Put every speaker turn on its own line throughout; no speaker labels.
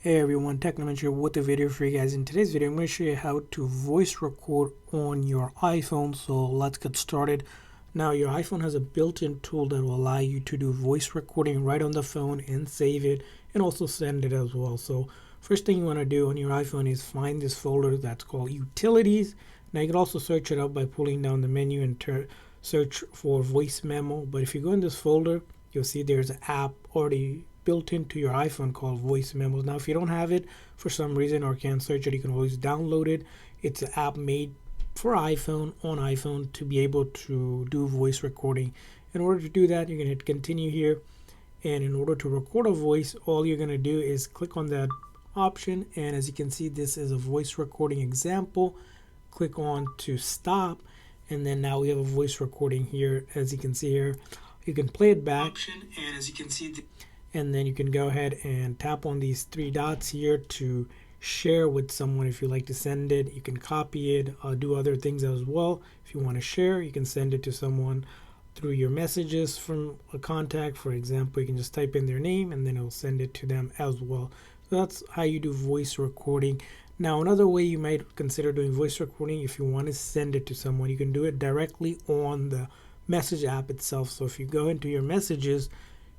Hey everyone, Technoman here with a video for you guys. In today's video, I'm going to show you how to voice record on your iPhone. So let's get started. Now your iPhone has a built-in tool that will allow you to do voice recording right on the phone and save it and also send it as well. So first thing you want to do on your iPhone is find this folder that's called Utilities. Now you can also search it up by pulling down the menu and search for voice memo. But if you go in this folder, you'll see there's an app already built into your iPhone called voice memos. Now if you don't have it for some reason or can't search it, you can always download it. It's an app made for iPhone on iPhone to be able to do voice recording. In order to do that, you're going to hit continue here, and in order to record a voice, all you're going to do is click on that option, and as you can see, this is a voice recording example. Click on to stop, and then now we have a voice recording here. As you can see here, you can play it back, and as you can see, and then you can go ahead and tap on these three dots here to share with someone. If you like to send it, you can copy it, do other things as well. If you want to share, you can send it to someone through your messages from a contact. For example, you can just type in their name and then it'll send it to them as well. So that's how you do voice recording. Now another way you might consider doing voice recording, if you want to send it to someone, you can do it directly on the message app itself. So if you go into your messages,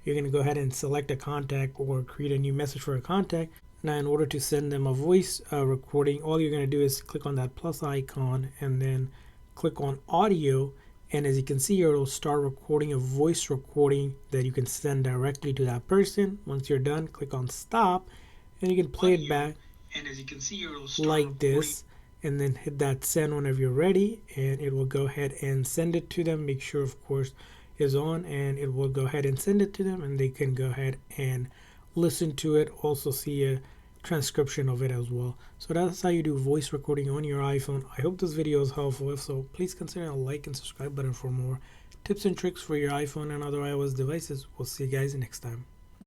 you're going to go ahead and select a contact or create a new message for a contact. Now in order to send them a voice recording, all you're going to do is click on that plus icon and then click on audio, and as you can see here, it'll start recording a voice recording that you can send directly to that person. Once you're done, click on stop and you can play it back, and as you can see here, it'll start like this, and then hit that send whenever you're ready, and it will go ahead and send it to them. Make sure, of course, is on, and it will go ahead and send it to them, and they can go ahead and listen to it, also see a transcription of it as well. So that's how you do voice recording on your iPhone. I hope this video is helpful. If so, please consider a like and subscribe button for more tips and tricks for your iPhone and other iOS devices. We'll see you guys next time.